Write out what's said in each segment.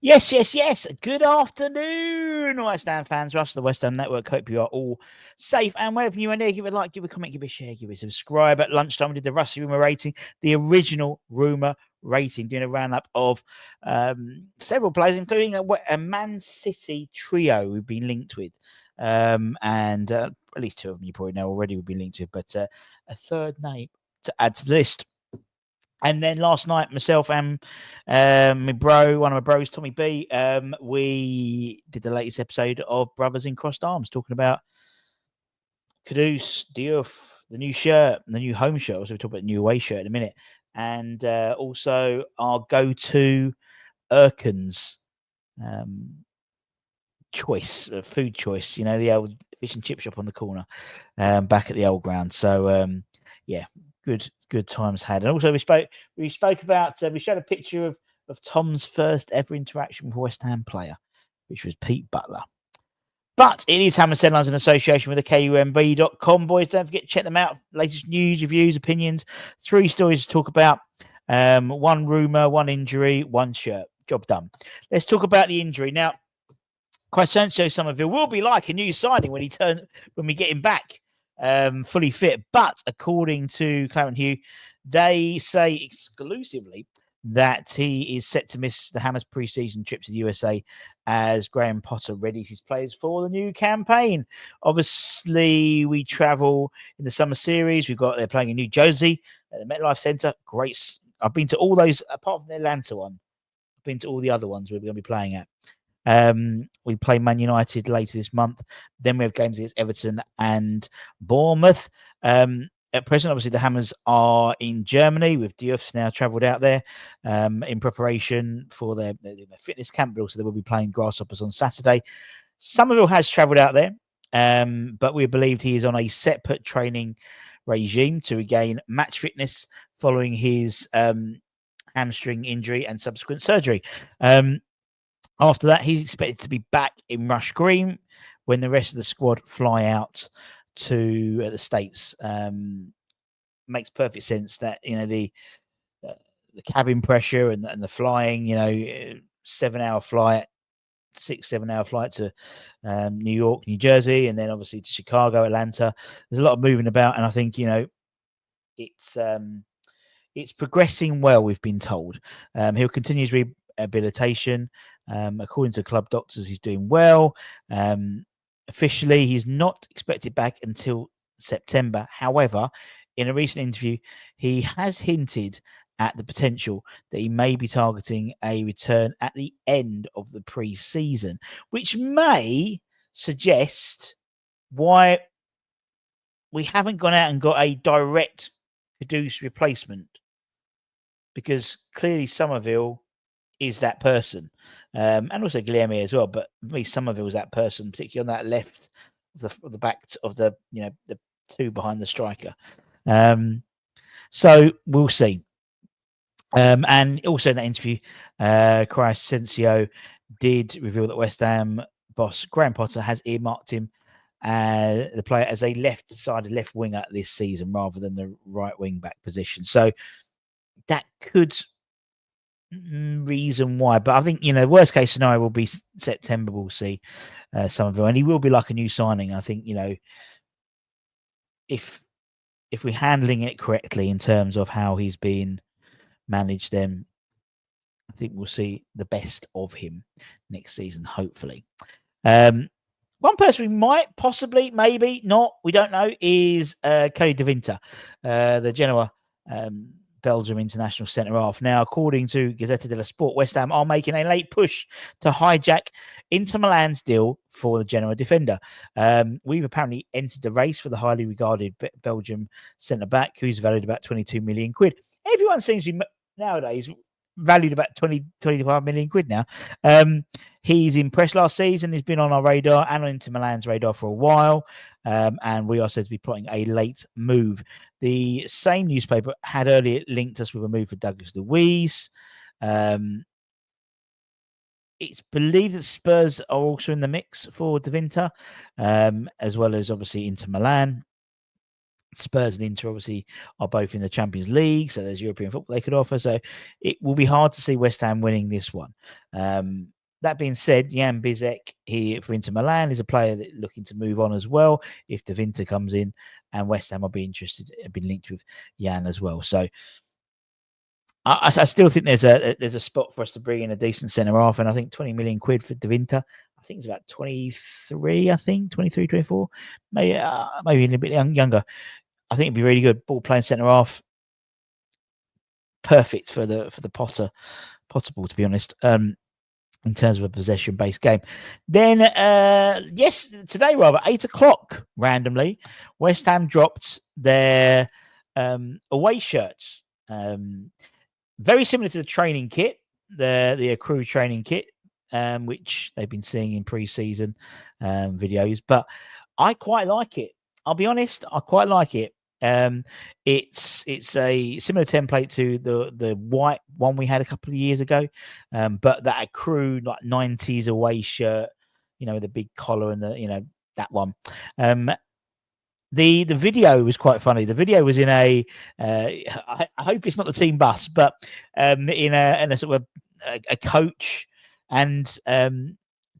Yes. Good afternoon, West Ham fans. Russ, the West Ham Network. Hope you are all safe. And wherever you are near, give a like, give a comment, give a share, give a subscribe. At lunchtime, we did the Rusty Rumour rating, the original Rumour rating, doing a roundup of several players, including a Man City trio we've been linked with. And at least two of them you probably know already we've been linked with, but a third name to add to the list. And then last night, myself and my bro, one of my bros, Tommy B, we did the latest episode of Brothers in Crossed Arms, talking about Kudus, Diouf, the new shirt, the new home shirt. Also, we talk about the new away shirt in a minute. And also our go-to Erkins choice, food choice, the old fish and chip shop on the corner back at the old ground. So, yeah, good times had. And also we spoke about we showed a picture of Tom's first ever interaction with a West Ham player, which was Pete Butler. But it is Hammers Headlines in association with the KUMB.com, boys. Don't forget to check them out. Latest news, reviews, opinions. 3 stories to talk about. 1 rumour, 1 injury, 1 shirt. Job done. Let's talk about the injury. Now, Crescencio Summerville will be like a new signing when we get him back fully fit. But according to Clarence Hugh, they say exclusively that he is set to miss the Hammers pre-season trip to the USA as Graham Potter readies his players for the new campaign. Obviously, we travel in the summer series. They're playing in New Jersey at the MetLife Center. Great. I've been to all those apart from the Atlanta one. I've been to all the other ones we're going to be playing at. We play Man United later this month. Then we have games against Everton and Bournemouth. At present, obviously, the Hammers are in Germany with Diouf now travelled out there in preparation for their fitness camp, but also they will be playing Grasshoppers on Saturday. Somerville has travelled out there, but we believed he is on a separate training regime to regain match fitness following his hamstring injury and subsequent surgery. After that, he's expected to be back in Rush Green when the rest of the squad fly out to the States. Makes perfect sense that the cabin pressure and the flying, 7-hour flight, 6-7 hour flight to New York, New Jersey, and then obviously to Chicago, Atlanta. There's a lot of moving about, and I think it's progressing well. We've been told he'll continue his rehabilitation. According to club doctors, he's doing well. Officially, he's not expected back until September. However, in a recent interview, he has hinted at the potential that he may be targeting a return at the end of the pre-season, which may suggest why we haven't gone out and got a direct Kudus replacement, because clearly Summerville is that person, and also Guilherme as well. But for me, Summerville is that person, particularly on that left of the back of the the 2 behind the striker. So we'll see. And also in that interview, Crescencio did reveal that West Ham boss Graham Potter has earmarked him, the player, as a left-sided left winger this season rather than the right wing back position. So that could reason why, but I think worst case scenario will be September. We'll see Summerville, and he will be like a new signing. I think if we're handling it correctly in terms of how he's been managed, then I think we'll see the best of him next season, hopefully. One person we might possibly, maybe not, we don't know, is Kelly De Winter, the Genoa Belgium international centre-half. Now, according to Gazzetta dello Sport, West Ham are making a late push to hijack Inter Milan's deal for the Genoa defender. We've apparently entered the race for the highly regarded Belgium centre-back, who's valued about 22 million quid. Everyone seems to be nowadays valued about 25 million quid now. He's impressed last season. He's been on our radar and on Inter Milan's radar for a while. And we are said to be plotting a late move. The same newspaper had earlier linked us with a move for Douglas Luiz. It's believed that Spurs are also in the mix for De Winter, as well as obviously Inter Milan. Spurs and Inter obviously are both in the Champions League, so there's European football they could offer. So it will be hard to see West Ham winning this one. That being said, Jan Bizek here for Inter Milan is a player that looking to move on as well. If De Winter comes in, and West Ham will be interested, been linked with Jan as well. So I still think there's a spot for us to bring in a decent centre half, and I think 20 million quid for De Winter. I think it's about 23. I think 23, 24, maybe a little bit younger. I think it'd be really good. Ball playing centre half, perfect for the Potter ball, to be honest. In terms of a possession-based game. Then, yes, today rather 8:00 randomly, West Ham dropped their away shirts. Very similar to the training kit, the accrue training kit, which they've been seeing in pre-season videos. But I quite like it. I'll be honest, I quite like it. It's a similar template to the white one we had a couple of years ago, but that accrue like 90s away shirt, with the big collar and that one. The video was quite funny. The video was in I hope it's not the team bus, but in a sort of a coach, and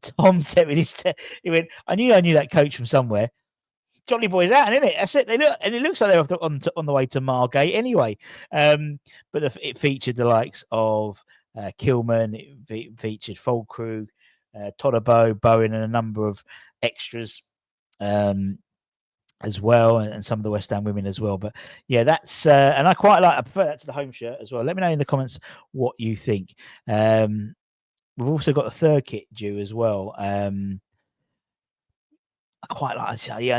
Tom said he went, I knew that coach from somewhere. Jolly Boys out, isn't it? That's it. And it looks like they're on the way to Margate anyway. But it featured the likes of Kilman. It featured Fulcrew, Todabo, Bowen, and a number of extras as well, and some of the West Ham women as well. But yeah, that's and I prefer that to the home shirt as well. Let me know in the comments what you think. We've also got the third kit due as well. I quite like it. Yeah,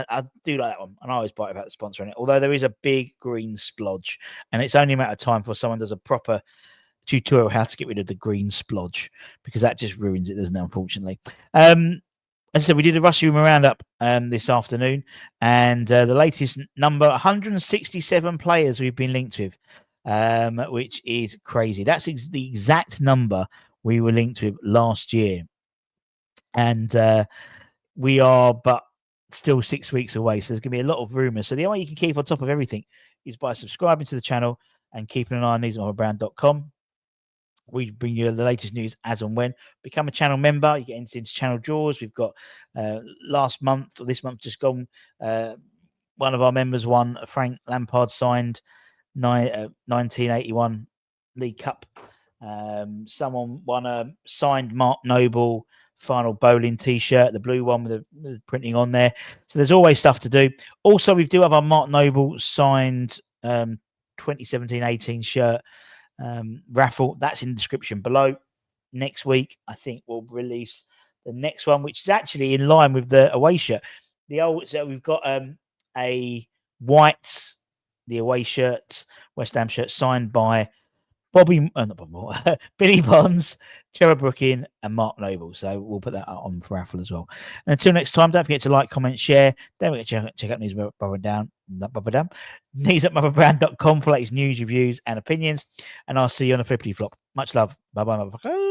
I do like that one. And I always bite about the sponsoring it. Although there is a big green splodge, and it's only a matter of time before someone does a proper tutorial how to get rid of the green splodge, because that just ruins it, doesn't it, unfortunately. As I said, we did a Rusty Rumour Roundup this afternoon, and the latest number, 167 players we've been linked with, which is crazy. That's the exact number we were linked with last year. And we are but still 6 weeks away, so there's going to be a lot of rumours. So the only way you can keep on top of everything is by subscribing to the channel and keeping an eye on neesatmotherbrand.com. We bring you the latest news as and when. Become a channel member. You get into channel draws. We've got last month, or this month just gone, one of our members won. Frank Lampard signed 1981 League Cup. Someone won a signed Mark Noble final bowling t-shirt, the blue one with the printing on there. So there's always stuff to do. Also, we do have our Mark Noble signed 2017-18 shirt raffle. That's in the description below. Next week, I think we'll release the next one, which is actually in line with the away shirt. So we've got a white, the away shirt, West Ham shirt signed by Billy Bonds, Trevor Brooking, and Mark Noble. So we'll put that on for raffle as well. And until next time, don't forget to like, comment, share. Don't forget to check out neesatmotherbrand.com for latest news, reviews, and opinions. And I'll see you on the flippity flop. Much love. Bye bye, motherfucker.